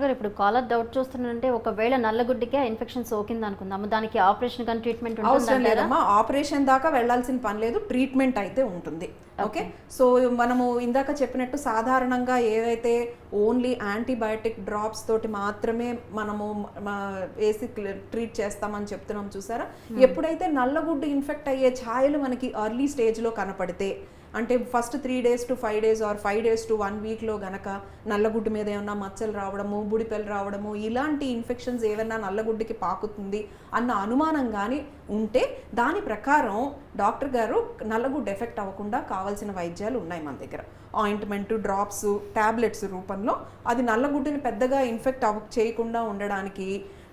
Doctor గారు ఇప్పుడు caller doubt చూస్తున్నారంటే ఒకవేళ నల్లగుడ్డికి ఆ ఇన్ఫెక్షన్ సోకింది అనుకుందాము, దానికి ఆపరేషన్ కానీ ట్రీట్మెంట్ అవసరం లేదమ్మా. ఆపరేషన్ దాకా వెళ్లాల్సిన పని లేదు, ట్రీట్మెంట్ అయితే ఉంటుంది. ఓకే, సో మనము ఇందాక చెప్పినట్టు సాధారణంగా ఏవైతే ఓన్లీ యాంటీబయాటిక్ డ్రాప్స్ తోటి మాత్రమే మనము వేసి ట్రీట్ చేస్తామని చెప్తున్నాం చూసారా. ఎప్పుడైతే నల్లగుడ్డు ఇన్ఫెక్ట్ అయ్యే ఛాయలు మనకి ఎర్లీ స్టేజ్లో కనపడితే, అంటే first 3 days to 5 days or 5 days to 1 weekలో గనక నల్లగుడ్డు మీద ఏమన్నా మచ్చలు రావడము, బుడిపెలు రావడము, ఇలాంటి ఇన్ఫెక్షన్స్ ఏమైనా నల్లగుడ్డుకి పాకుతుంది అన్న అనుమానం కానీ ఉంటే దాని ప్రకారం డాక్టర్ గారు నల్లగుడ్డు ఎఫెక్ట్ అవ్వకుండా కావాల్సిన వైద్యాలు ఉన్నాయి మన దగ్గర. ఆయింట్మెంట్, డ్రాప్స్, టాబ్లెట్స్ రూపంలో అది నల్లగుడ్డుని పెద్దగా ఇన్ఫెక్ట్ చేయకుండా ఉండడానికి,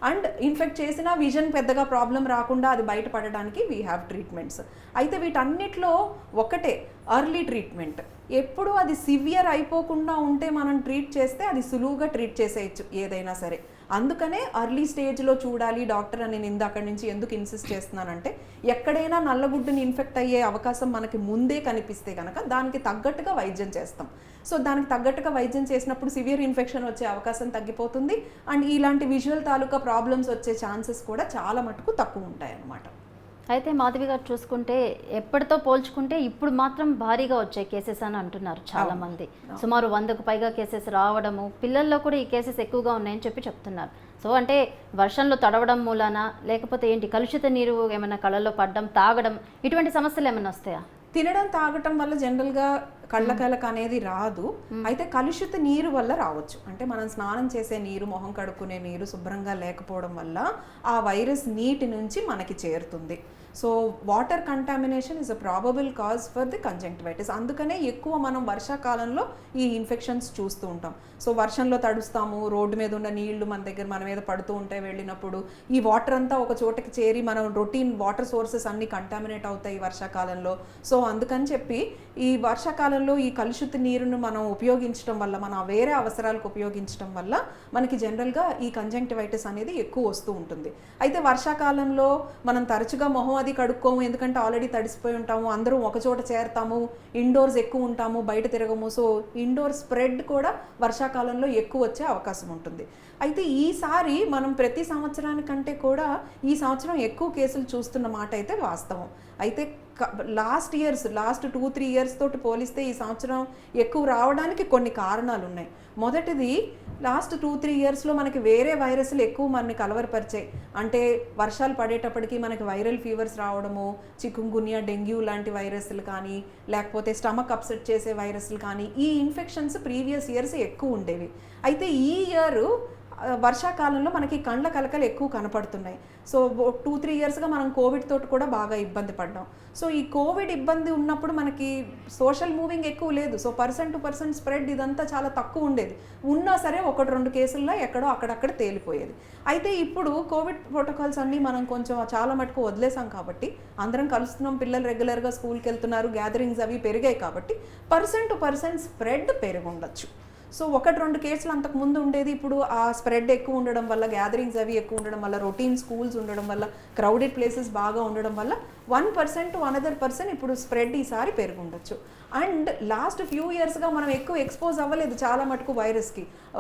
అండ్ ఇన్ఫెక్ట్ చేసినా విజన్ పెద్దగా ప్రాబ్లం రాకుండా అది బయటపడడానికి వీ హ్యావ్ ట్రీట్మెంట్స్. అయితే వీటన్నిటిలో ఒకటే ఎర్లీ ట్రీట్మెంట్. ఎప్పుడు అది సివియర్ అయిపోకుండా ఉంటే మనం ట్రీట్ చేస్తే అది సులువుగా ట్రీట్ చేసేయచ్చు ఏదైనా సరే. అందుకనే ఎర్లీ స్టేజ్లో చూడాలి డాక్టర్ అని నేను ఇందాక నుంచి ఎందుకు ఇన్సిస్ట్ చేస్తున్నానంటే, ఎక్కడైనా నల్లగుడ్డుని ఇన్ఫెక్ట్ అయ్యే అవకాశం మనకి ముందే కనిపిస్తే కనుక దానికి తగ్గట్టుగా వైద్యం చేస్తాం. సో దానికి తగ్గట్టుగా వైద్యం చేసినప్పుడు సివియర్ ఇన్ఫెక్షన్ వచ్చే అవకాశం తగ్గిపోతుంది, అండ్ ఇలాంటి విజువల్ తాలూకా ప్రాబ్లమ్స్ వచ్చే ఛాన్సెస్ కూడా చాలా మటుకు తక్కువ ఉంటాయి అన్నమాట. అయితే మాధవి గారు చూసుకుంటే ఎప్పటితో పోల్చుకుంటే ఇప్పుడు మాత్రం భారీగా వచ్చే కేసెస్ అని అంటున్నారు చాలా మంది. సుమారు 100కు పైగా కేసెస్ రావడము, పిల్లల్లో కూడా ఈ కేసెస్ ఎక్కువగా ఉన్నాయని చెప్తున్నారు. సో అంటే వర్షంలో తడవడం మూలాన, లేకపోతే ఏంటి కలుషిత నీరు ఏమైనా కళ్ళల్లో పడడం, తాగడం, ఇటువంటి సమస్యలు ఏమైనా వస్తాయా? తినడం తాగటం వల్ల జనరల్గా కళ్ళకలక అనేది రాదు. అయితే కలుషిత నీరు వల్ల రావచ్చు. అంటే మనం స్నానం చేసే నీరు, మొహం కడుక్కునే నీరు శుభ్రంగా లేకపోవడం వల్ల ఆ వైరస్ నీటి నుంచి మనకి చేరుతుంది. So water contamination is a probable cause for the conjunctivitis. అందుకనే ఎక్కువ మనం వర్షాకాలంలో ఈ ఇన్ఫెక్షన్స్ చూస్తూ ఉంటాం. సో వర్షంలో తడుస్తాము, రోడ్డు మీద ఉన్న నీళ్లు మన మీద పడుతూ ఉంటాయి, వెళ్ళినప్పుడు ఈ వాటర్ అంతా ఒక చోటకి చేరి మనం రొటీన్ వాటర్ సోర్సెస్ అన్ని కంటామినేట్ అవుతాయి వర్షాకాలంలో. సో అందుకని చెప్పి ఈ వర్షాకాలంలో ఈ కలుషిత నీరును మనం ఉపయోగించడం వల్ల, మన వేరే అవసరాలకు ఉపయోగించడం వల్ల మనకి జనరల్గా ఈ కంజంక్టివైటిస్ అనేది ఎక్కువ వస్తూ ఉంటుంది. అయితే వర్షాకాలంలో మనం తరచుగా మొహం అది కడుక్కోము, ఎందుకంటే ఆల్రెడీ తడిసిపోయి ఉంటాము, అందరూ ఒక చోట చేరతాము, ఇండోర్స్ ఎక్కువ ఉంటాము, బయట తిరగము. సో ఇండోర్ స్ప్రెడ్ కూడా వర్షాకాలంలో ఎక్కువ వచ్చే అవకాశం ఉంటుంది. అయితే ఈసారి మనం ప్రతి సంవత్సరానికంటే కూడా ఈ సంవత్సరం ఎక్కువ కేసులు చూస్తున్న మాట అయితే వాస్తవం. అయితే లాస్ట్ 2-3 years తోటి పోలిస్తే ఈ సంవత్సరం ఎక్కువ రావడానికి కొన్ని కారణాలు ఉన్నాయి. మొదటిది, లాస్ట్ 2-3 yearsలో మనకి వేరే వైరస్లు ఎక్కువ మనని కలవరపరిచాయి. అంటే వర్షాలు పడేటప్పటికి మనకి వైరల్ ఫీవర్స్ రావడము, చికుంగున్యా, డెంగ్యూ లాంటి వైరస్లు కానీ, లేకపోతే స్టమక్ అప్సెట్ చేసే వైరస్లు కానీ, ఈ ఇన్ఫెక్షన్స్ ప్రీవియస్ ఇయర్స్ ఎక్కువ ఉండేవి. అయితే ఈ ఇయర్ వర్షాకాలంలో మనకి కండ్ల కలకలు ఎక్కువ కనపడుతున్నాయి. సో 2-3 yearsగా మనం కోవిడ్ తోటి కూడా బాగా ఇబ్బంది పడ్డాం. సో ఈ కోవిడ్ ఇబ్బంది ఉన్నప్పుడు మనకి సోషల్ మూవింగ్ ఎక్కువ లేదు. So person to person spread ఇదంతా చాలా తక్కువ ఉండేది. ఉన్నా సరే 1-2 కేసుల్లో ఎక్కడో అక్కడక్కడ తేలిపోయేది. అయితే ఇప్పుడు కోవిడ్ ప్రోటోకాల్స్ అన్నీ మనం కొంచెం చాలా మటుకు వదిలేసాం కాబట్టి, అందరం కలుస్తున్నాం, పిల్లలు రెగ్యులర్గా స్కూల్కి వెళ్తున్నారు, గ్యాదరింగ్స్ అవి పెరిగాయి కాబట్టి పర్సన్ టు పర్సన్ స్ప్రెడ్ పెరుగుండొచ్చు. సో 1-2 కేసులు అంతకుముందు ఉండేది, ఇప్పుడు ఆ స్ప్రెడ్ ఎక్కువ ఉండడం వల్ల, గ్యాదరింగ్స్ అవి ఎక్కువ ఉండడం వల్ల, రొటీన్ స్కూల్స్ ఉండడం వల్ల, క్రౌడెడ్ ప్లేసెస్ బాగా ఉండడం వల్ల 1% to another person ఇప్పుడు స్ప్రెడ్ ఈసారి పెరుగుండొచ్చు. అండ్ లాస్ట్ ఫ్యూ ఇయర్స్గా మనం ఎక్కువ ఎక్స్పోజ్ అవ్వలేదు చాలా మటుకు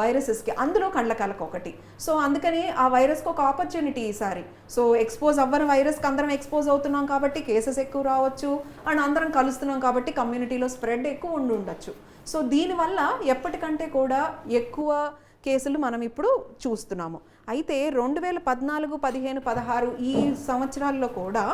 వైరసెస్కి, అందులో కండ్ల కలక ఒకటి. సో అందుకని ఆ వైరస్కి ఒక ఆపర్చునిటీ ఈసారి. సో ఎక్స్పోజ్ అవ్వని వైరస్కి అందరం ఎక్స్పోజ్ అవుతున్నాం కాబట్టి కేసెస్ ఎక్కువ రావచ్చు, అండ్ అందరం కలుస్తున్నాం కాబట్టి కమ్యూనిటీలో స్ప్రెడ్ ఎక్కువ ఉండొచ్చు. సో దీనివల్ల ఎప్పటికంటే కూడా ఎక్కువ కేసులు మనం ఇప్పుడు చూస్తున్నాము. అయితే 2014, 15, 16 ఈ సంవత్సరాల్లో కూడా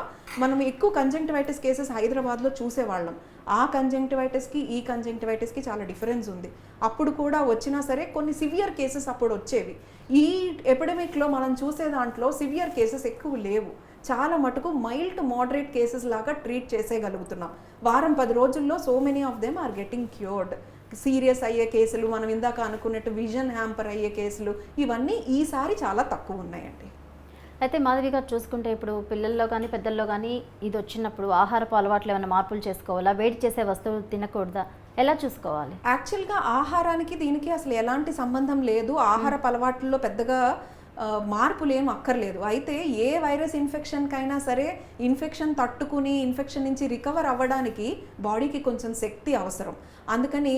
మనం ఎక్కువ కంజంక్టివైటిస్ కేసెస్ హైదరాబాద్లో చూసేవాళ్ళం. ఆ కంజంక్టివైటిస్కి ఈ కంజంక్టివైటిస్కి చాలా డిఫరెన్స్ ఉంది. అప్పుడు కూడా వచ్చినా సరే కొన్ని సివియర్ కేసెస్ అప్పుడు వచ్చేవి. ఈ ఎపిడమిక్లో మనం చూసే దాంట్లో సివియర్ కేసెస్ ఎక్కువ లేవు. చాలా మటుకు మైల్డ్ టు మోడరేట్ కేసెస్ లాగా ట్రీట్ చేసేయగలుగుతున్నాం. 10 రోజుల్లో so many of them are getting cured. Serious అయ్యే కేసులు, మనం ఇందాక అనుకున్నట్టు విజన్ హ్యాంపర్ అయ్యే కేసులు, ఇవన్నీ ఈసారి చాలా తక్కువ ఉన్నాయండి. అయితే మాధవి గారు చూసుకుంటే ఇప్పుడు పిల్లల్లో కానీ పెద్దల్లో కానీ ఇది వచ్చినప్పుడు ఆహారపు అలవాట్లు ఏమైనా మార్పులు చేసుకోవాలా? వేడి చేసే వస్తువులు తినకూడదా? ఎలా చూసుకోవాలి? యాక్చువల్గా ఆహారానికి దీనికి అసలు ఎలాంటి సంబంధం లేదు. ఆహారపు అలవాట్లలో పెద్దగా మార్పులు ఏం అక్కర్లేదు. అయితే ఏ వైరస్ ఇన్ఫెక్షన్కైనా సరే ఇన్ఫెక్షన్ తట్టుకుని ఇన్ఫెక్షన్ నుంచి రికవర్ అవ్వడానికి బాడీకి కొంచెం శక్తి అవసరం. అందుకని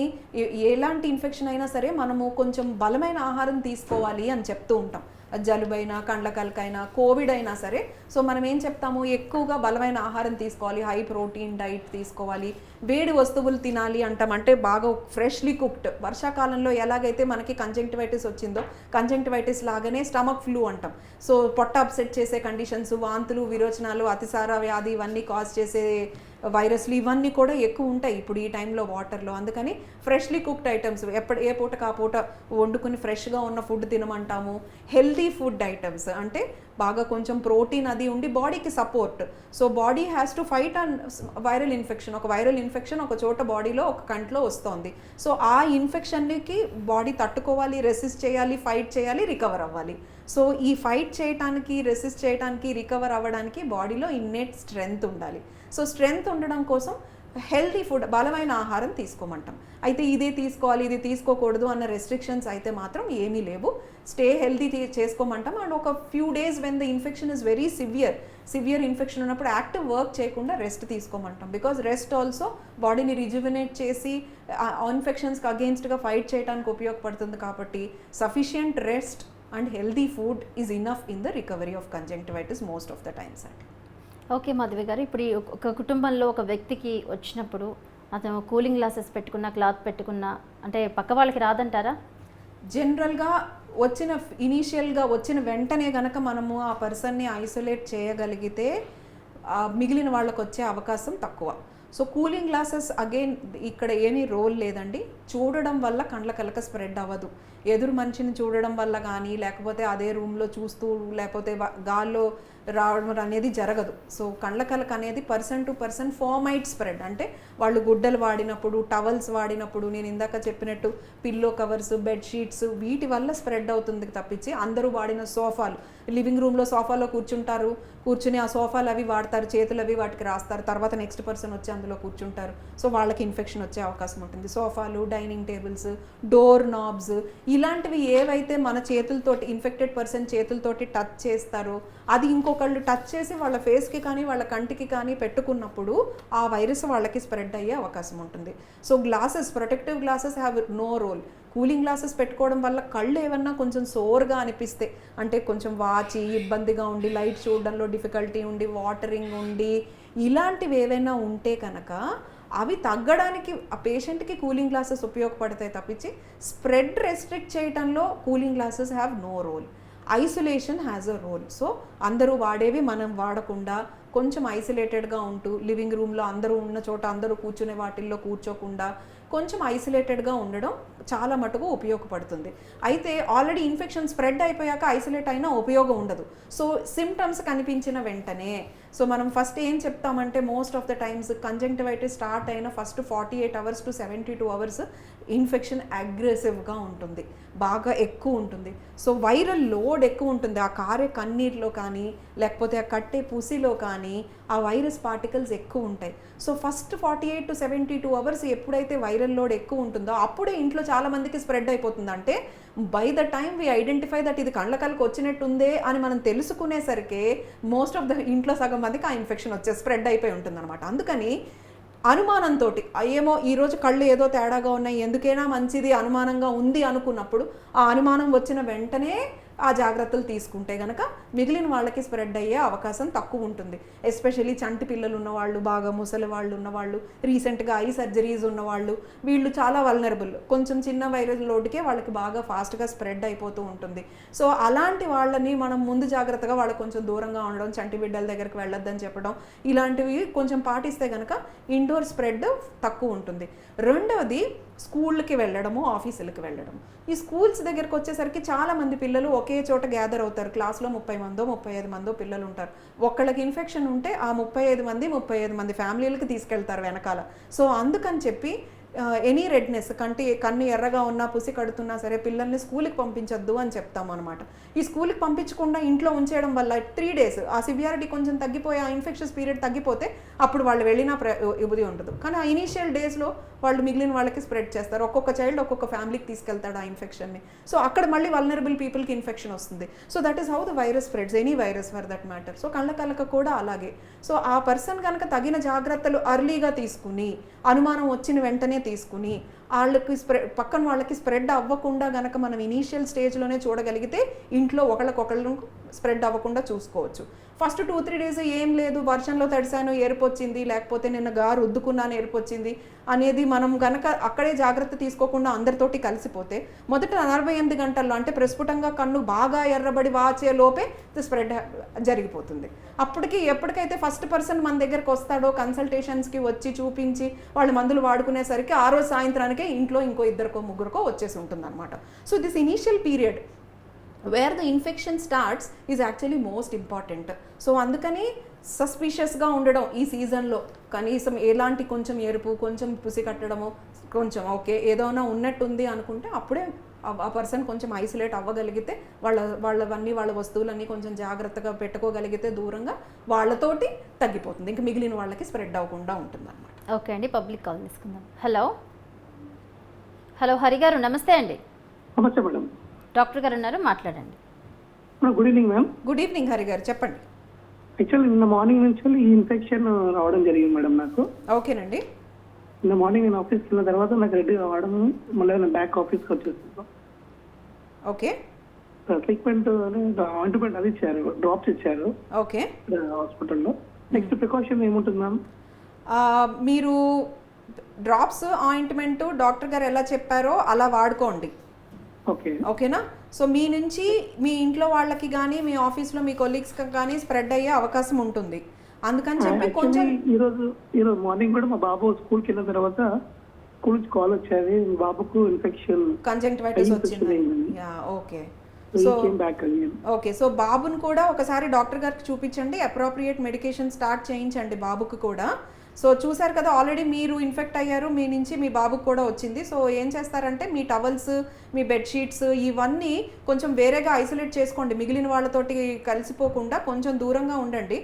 ఎలాంటి ఇన్ఫెక్షన్ అయినా సరే మనము కొంచెం బలమైన ఆహారం తీసుకోవాలి అని చెప్తూ ఉంటాం. జలుబైనా, కండ్ల కలకైనా, కోవిడ్ అయినా సరే. సో మనం ఏం చెప్తాము, ఎక్కువగా బలమైన ఆహారం తీసుకోవాలి, హై ప్రోటీన్ డైట్ తీసుకోవాలి, వేడి వస్తువులు తినాలి అంటాం. అంటే బాగా ఫ్రెష్లీ కుక్డ్. వర్షాకాలంలో ఎలాగైతే మనకి కంజంక్టివైటిస్ వచ్చిందో, కంజంక్టివైటిస్ లాగానే స్టమక్ ఫ్లూ అంటాం. సో పొట్ట అప్సెట్ చేసే కండిషన్స్, వాంతులు, విరోచనాలు, అతిసార వ్యాధి ఇవన్నీ కాజ్ చేసే వైరస్లు ఇవన్నీ కూడా ఎక్కువ ఉంటాయి ఇప్పుడు ఈ టైంలో వాటర్లో. అందుకని ఫ్రెష్లీ కుక్డ్ ఐటమ్స్ ఏ పూటకు ఆ పూట వండుకుని ఫ్రెష్గా ఉన్న ఫుడ్ తినమంటాము. హెల్దీ ఫుడ్ ఐటమ్స్ అంటే బాగా కొంచెం ప్రోటీన్ అది ఉండి బాడీకి support. So body has to fight on viral infection. ఒక వైరల్ ఇన్ఫెక్షన్ ఒక చోట బాడీలో, ఒక కంట్లో వస్తుంది. సో ఆ ఇన్ఫెక్షన్కి బాడీ తట్టుకోవాలి, రెసిస్ట్ చేయాలి, ఫైట్ చేయాలి, రికవర్ అవ్వాలి. సో ఈ ఫైట్ చేయడానికి, రెసిస్ట్ చేయడానికి, రికవర్ అవ్వడానికి బాడీలో ఇన్నేట్ స్ట్రెంగ్త్ ఉండాలి. సో స్ట్రెంగ్త్ ఉండడం కోసం హెల్తీ ఫుడ్, బలమైన ఆహారం తీసుకోమంటాం. అయితే ఇదే తీసుకోవాలి, ఇది తీసుకోకూడదు అన్న రెస్ట్రిక్షన్స్ అయితే మాత్రం ఏమీ లేవు. స్టే హెల్తీ చేసుకోమంటాం. అండ్ ఒక few days when the infection is very severe infection ఉన్నప్పుడు యాక్టివ్ వర్క్ చేయకుండా రెస్ట్ తీసుకోమంటాం. బికాజ్ రెస్ట్ ఆల్సో బాడీని రిజ్యువినేట్ చేసి ఇన్ఫెక్షన్స్కి అగేన్స్ట్గా ఫైట్ చేయడానికి ఉపయోగపడుతుంది. కాబట్టి sufficient rest and healthy food is enough in the recovery of conjunctivitis most of the times అండి. ఓకే మాధవి గారు, ఇప్పుడు ఒక కుటుంబంలో ఒక వ్యక్తికి వచ్చినప్పుడు అతను కూలింగ్ గ్లాసెస్ పెట్టుకున్న, క్లాత్ పెట్టుకున్న, అంటే పక్క వాళ్ళకి రాదంటారా? జనరల్గా ఇనీషియల్గా వచ్చిన వెంటనే కనుక మనము ఆ పర్సన్ని ఐసోలేట్ చేయగలిగితే మిగిలిన వాళ్ళకు వచ్చే అవకాశం తక్కువ. సో కూలింగ్ గ్లాసెస్ అగైన్ ఇక్కడ ఏమీ రోల్ లేదండి. చూడడం వల్ల కండ్ల కలక స్ప్రెడ్ అవ్వదు. ఎదురు మనిషిని చూడడం వల్ల కానీ, లేకపోతే అదే రూమ్లో చూస్తూ, లేకపోతే గాల్లో రావడం అనేది జరగదు. సో కండ్ల కలక అనేది పర్సన్ టు పర్సన్ ఫార్మైట్ స్ప్రెడ్. అంటే వాళ్ళు గుడ్డలు వాడినప్పుడు, టవల్స్ వాడినప్పుడు, నేను ఇందాక చెప్పినట్టు పిల్లో కవర్స్, బెడ్షీట్స్, వీటి వల్ల స్ప్రెడ్ అవుతుంది తప్పించి అందరూ వాడిన సోఫాలు, లివింగ్ రూమ్లో సోఫాలో కూర్చుని ఆ సోఫాలు అవి వాడతారు, చేతులు అవి వాటికి రాస్తారు, తర్వాత నెక్స్ట్ పర్సన్ వచ్చి అందులో కూర్చుంటారు. సో వాళ్ళకి ఇన్ఫెక్షన్ వచ్చే అవకాశం ఉంటుంది. సోఫాలు, డైనింగ్ టేబుల్స్, డోర్ నాబ్స్ ఇలాంటివి ఏవైతే మన చేతులతోటి, ఇన్ఫెక్టెడ్ పర్సన్ చేతులతోటి టచ్ చేస్తారో, అది ఇంకొకళ్ళు టచ్ చేసి వాళ్ళ ఫేస్కి కానీ వాళ్ళ కంటికి కానీ పెట్టుకున్నప్పుడు ఆ వైరస్ వాళ్ళకి స్ప్రెడ్ అయ్యే అవకాశం ఉంటుంది. So glasses, protective glasses have no role. Cooling glasses పెట్టుకోవడం వల్ల కళ్ళు ఏమన్నా కొంచెం సోర్గా అనిపిస్తే, అంటే కొంచెం వాచి ఇబ్బందిగా ఉండి, లైట్ చూడడంలో డిఫికల్టీ ఉండి, వాటరింగ్ ఉండి, ఇలాంటివి ఏవైనా ఉంటే కనుక అవి తగ్గడానికి ఆ పేషెంట్కి కూలింగ్ గ్లాసెస్ ఉపయోగపడతాయి తప్పించి స్ప్రెడ్ రెస్ట్రిక్ట్ చేయడంలో cooling glasses have no role. Isolation has a role. So అందరూ వాడేవి మనం వాడకుండా కొంచెం ఐసోలేటెడ్గా ఉంటూ, లివింగ్ రూమ్లో అందరూ ఉన్న చోట అందరూ కూర్చునే వాటిల్లో కూర్చోకుండా కొంచెం ఐసోలేటెడ్గా ఉండడం చాలా మటుకు ఉపయోగపడుతుంది. అయితే ఆల్రెడీ ఇన్ఫెక్షన్ స్ప్రెడ్ అయిపోయాక ఐసోలేట్ అయినా ఉపయోగం ఉండదు. సో సిమ్టమ్స్ కనిపించిన వెంటనే, సో మనం ఫస్ట్ ఏం చెప్తామంటే, most of the times conjunctivitis start అయిన first 48 hours to 72 hours infection అగ్రెసివ్గా ఉంటుంది, బాగా ఎక్కువ ఉంటుంది. సో వైరల్ లోడ్ ఎక్కువ ఉంటుంది. ఆ కారే కన్నీరులో కానీ, లేకపోతే ఆ కట్టే పుసిలో కానీ ఆ వైరస్ పార్టికల్స్ ఎక్కువ ఉంటాయి. సో ఫస్ట్ 48 to 72 hours ఎప్పుడైతే వైరల్ లోడ్ ఎక్కువ ఉంటుందో అప్పుడే ఇంట్లో చాలా మందికి స్ప్రెడ్ అయిపోతుంది. అంటే by the time we identify that ఇది కండ్ల కలక వచ్చినట్టుందే అని మనం తెలుసుకునేసరికి మోస్ట్ ఆఫ్ ద ఇంట్లో సగం మందికి ఆ ఇన్ఫెక్షన్ స్ప్రెడ్ అయిపోయి ఉంటుంది అనమాట. అందుకని అనుమానంతో, ఏమో ఈరోజు కళ్ళు ఏదో తేడాగా ఉన్నాయి, ఎందుకైనా మంచిది అనుమానంగా ఉంది అనుకున్నప్పుడు ఆ అనుమానం వచ్చిన వెంటనే ఆ జాగ్రత్తలు తీసుకుంటే కనుక మిగిలిన వాళ్ళకి స్ప్రెడ్ అయ్యే అవకాశం తక్కువ ఉంటుంది. ఎస్పెషల్లీ చంటి పిల్లలు ఉన్నవాళ్ళు, బాగా ముసలి వాళ్ళు ఉన్నవాళ్ళు, రీసెంట్గా ఐ సర్జరీస్ ఉన్నవాళ్ళు, వీళ్ళు చాలా వల్నరబుల్. కొంచెం చిన్న వైరల్ లోడ్కే వాళ్ళకి బాగా ఫాస్ట్గా స్ప్రెడ్ అయిపోతూ ఉంటుంది. సో అలాంటి వాళ్ళని మనం ముందు జాగ్రత్తగా వాళ్ళకి కొంచెం దూరంగా ఉండడం, చంటి బిడ్డల దగ్గరికి వెళ్ళొద్దని చెప్పడం, ఇలాంటివి కొంచెం పాటిస్తే కనుక ఇండోర్ స్ప్రెడ్ తక్కువ ఉంటుంది. రెండవది స్కూళ్ళకి వెళ్ళడము, ఆఫీసులకి వెళ్ళడము. ఈ స్కూల్స్ దగ్గరకు వచ్చేసరికి చాలామంది పిల్లలు ఒకే చోట గ్యాదర్ అవుతారు. క్లాస్లో 30 మందో 35 మందో పిల్లలు ఉంటారు. ఒక్కళ్ళకి ఇన్ఫెక్షన్ ఉంటే ఆ 35 మంది ఫ్యామిలీలకి తీసుకెళ్తారు వెనకాల. సో అందుకని చెప్పి ఎనీ రెడ్నెస్, కన్ను ఎర్రగా ఉన్నా, పుసి కడుతున్నా సరే పిల్లల్ని స్కూల్కి పంపించొద్దు అని చెప్తాం అనమాట. ఈ స్కూల్కి పంపించకుండా ఇంట్లో ఉంచేయడం వల్ల 3 days ఆ సివియారిటీ కొంచెం తగ్గిపోయి, ఆ ఇన్ఫెక్షన్స్ పీరియడ్ తగ్గిపోతే అప్పుడు వాళ్ళు వెళ్ళినా ఇబ్బంది ఉండదు. కానీ ఆ ఇనీషియల్ డేస్లో వాళ్ళు మిగిలిన వాళ్ళకి స్ప్రెడ్ చేస్తారు. ఒక్కొక్క చైల్డ్ ఒక్కొక్క ఫ్యామిలీకి తీసుకెళ్తాడు ఆ ఇన్ఫెక్షన్ని. సో అక్కడ మళ్ళీ వల్నరబుల్ పీపుల్కి ఇన్ఫెక్షన్ వస్తుంది. So that is how the virus spreads, any virus for that matter. So కళ్ళ కలక కూడా అలాగే. సో ఆ పర్సన్ కనుక తగిన జాగ్రత్తలు అర్లీగా తీసుకుని, అనుమానం వచ్చిన వెంటనే తీసుకుని వాళ్ళకి పక్కన వాళ్ళకి స్ప్రెడ్ అవ్వకుండా గనక మనం ఇనీషియల్ స్టేజ్లోనే చూడగలిగితే ఇంట్లో ఒకళ్ళకొకళ్ళు స్ప్రెడ్ అవ్వకుండా చూసుకోవచ్చు. ఫస్ట్ 2-3 days ఏం లేదు, వర్షంలో తడిసాను ఎరుపు వచ్చింది, లేకపోతే నిన్న గారు రుద్దుకున్నాను ఎరుపు వచ్చింది అనేది మనం గనక అక్కడే జాగ్రత్త తీసుకోకుండా అందరితోటి కలిసిపోతే మొదట 48 గంటల్లో అంటే ప్రస్ఫుటంగా కన్ను బాగా ఎర్రబడి వాచే లోపే స్ప్రెడ్ జరిగిపోతుంది. అప్పటికి ఎప్పటికైతే ఫస్ట్ పర్సన్ మన దగ్గరకు వస్తాడో కన్సల్టేషన్స్కి వచ్చి చూపించి వాళ్ళు మందులు వాడుకునేసరికి ఆ రోజు సాయంత్రానికే ఇంట్లో ఇంకో 2-3 వచ్చేసి ఉంటుంది అనమాట. So this initial period wear the infection starts is actually most important. So అందుకని సస్పిషియస్గా ఉండడం ఈ సీజన్లో కనీసం ఎలాంటి కొంచెం ఎరుపు, కొంచెం పుసి కట్టడము, కొంచెం ఓకే ఏదైనా ఉన్నట్టుంది అనుకుంటే అప్పుడే ఆ పర్సన్ కొంచెం ఐసోలేట్ అవ్వగలిగితే వాళ్ళ వస్తువులన్నీ కొంచెం జాగ్రత్తగా పెట్టుకోగలిగితే దూరంగా వాళ్ళతోటి తగ్గిపోతుంది, ఇంకా మిగిలిన వాళ్ళకి స్ప్రెడ్ అవ్వకుండా ఉంటుంది అనమాట. ఓకే అండి, పబ్లిక్ కాల్ తీసుకుందాం. హలో హరి గారు, నమస్తే అండి. నమస్తే మేడం. డాక్టర్ గారు ఉన్నారు, మాట్లాడండి. Good evening ma'am. Good evening Hari గారు, చెప్పండి. యాక్చువల్లీ నిన్న మార్నింగ్ నుంచి ఈ ఇన్ఫెక్షన్ రావడం జరిగింది మేడం నాకు. ఓకేనండి. నిన్న మార్నింగ్ నేను ఆఫీస్కి వెళ్ళిన తర్వాత నాకు రెడీ రావడం, మళ్ళీ నేను బ్యాక్ ఆఫీస్కి వచ్చేసాను. ఓకే. ట్రీట్మెంట్ ఆయింట్మెంట్ అది ఇచ్చారు, డ్రాప్స్ ఇచ్చారు ఓకే హాస్పిటల్లో. నెక్స్ట్ ప్రికాషన్ ఏముంటుంది మ్యామ్? మీరు డ్రాప్స్ ఆయింట్మెంట్ డాక్టర్ గారు ఎలా చెప్పారో అలా వాడుకోండి. ఓకే ఓకేనా? సో మీ నుంచి మీ ఇంట్లో వాళ్ళకి కానీ మీ ఆఫీస్లో మీ కొలీగ్స్కి కానీ స్ప్రెడ్ అయ్యే అవకాశం ఉంటుంది. అందుకని చెప్పి కొంచెం ఈరోజు మార్నింగ్ కూడా మా బాబు స్కూల్కి వెళ్ళిన తర్వాత స్కూల్ నుంచి కాల్ వచ్చేది, మీ బాబుకు ఇన్ఫెక్షన్ కంజంక్టివైటిస్ వచ్చింది. ఓకే. సో ఓకే, సో బాబుని కూడా ఒకసారి డాక్టర్ గారికి చూపించండి, అప్రోప్రియేట్ మెడికేషన్ స్టార్ట్ చేయించండి బాబుకు కూడా. సో చూసారు కదా, ఆల్రెడీ మీరు ఇన్ఫెక్ట్ అయ్యారు, మీ నుంచి మీ బాబుకు కూడా వచ్చింది. సో ఏం చేస్తారంటే మీ టవల్స్, మీ బెడ్షీట్స్ ఇవన్నీ కొంచెం వేరేగా ఐసోలేట్ చేసుకోండి, మిగిలిన వాళ్ళతోటి కలిసిపోకుండా కొంచెం దూరంగా ఉండండి.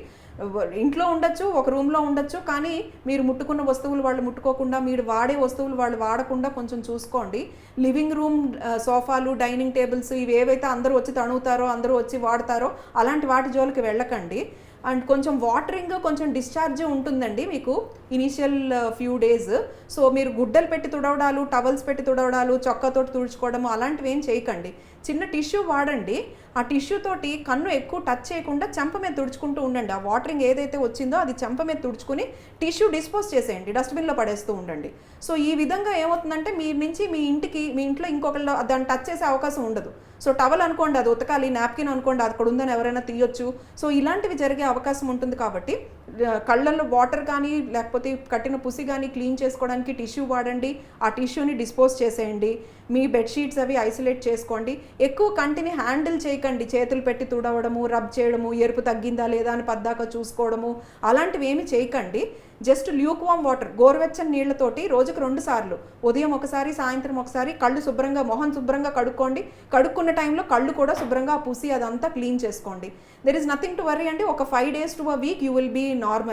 ఇంట్లో ఉండొచ్చు, ఒక రూమ్లో ఉండొచ్చు, కానీ మీరు ముట్టుకున్న వస్తువులు వాళ్ళు ముట్టుకోకుండా, మీరు వాడే వస్తువులు వాళ్ళు వాడకుండా కొంచెం చూసుకోండి. లివింగ్ రూమ్ సోఫాలు, డైనింగ్ టేబుల్స్ ఇవి ఏవైతే అందరూ వచ్చి తణుగుతారో, అందరూ వచ్చి వాడతారో అలాంటి వాటి జోలికి వెళ్ళకండి. అండ్ కొంచెం వాటరింగ్, కొంచెం డిశ్చార్జ్ ఉంటుందండి మీకు ఇనీషియల్ ఫ్యూ డేస్. సో మీరు గుడ్డలు పెట్టి తుడవడాలు, టవల్స్ పెట్టి తుడవడాలు, చొక్కాతోటి తుడుచుకోవడము అలాంటివి ఏం చేయకండి. చిన్న టిష్యూ వాడండి. ఆ టిష్యూ తోటి కన్ను ఎక్కువ టచ్ చేయకుండా చెంప మీద తుడుచుకుంటూ ఉండండి. ఆ వాటరింగ్ ఏదైతే వచ్చిందో అది చెంప మీద తుడుచుకుని టిష్యూ డిస్పోజ్ చేసేయండి, డస్ట్బిన్లో పడేస్తూ ఉండండి. సో ఈ విధంగా ఏమవుతుందంటే మీ నుంచి మీ ఇంట్లో ఇంకొకళ్ళు దాన్ని టచ్ చేసే అవకాశం ఉండదు. సో టవల్ అనుకోండి అది ఉతకాలి, నాప్కిన్ అనుకోండి అది అక్కడ ఉందని ఎవరైనా తీయొచ్చు. సో ఇలాంటివి జరిగే అవకాశం ఉంటుంది. కాబట్టి కళ్ళల్లో వాటర్ కానీ లేకపోతే కట్టిన పుసి కానీ క్లీన్ చేసుకోవడానికి టిష్యూ వాడండి. ఆ టిష్యూని డిస్పోజ్ చేసేయండి. మీ బెడ్షీట్స్ అవి ఐసోలేట్ చేసుకోండి. ఎక్కువ కంటిని హ్యాండిల్ చేయకండి, చేతులు పెట్టి తుడవడము, రబ్ చేయడము, ఎరుపు తగ్గిందా లేదా అని పద్దాక చూసుకోవడము అలాంటివి ఏమి చేయకండి. జస్ట్ ల్యూక్ వామ్ వాటర్, గోరువెచ్చని నీళ్లతోటి రోజుకు 2 సార్లు, ఉదయం ఒకసారి సాయంత్రం ఒకసారి కళ్ళు శుభ్రంగా, మొహం శుభ్రంగా కడుక్కోండి. కడుక్కున్న టైంలో కళ్ళు కూడా శుభ్రంగా పూసి అదంతా క్లీన్ చేసుకోండి. There is nothing to worry అండి. ఒక 5 days to a week you will be normal.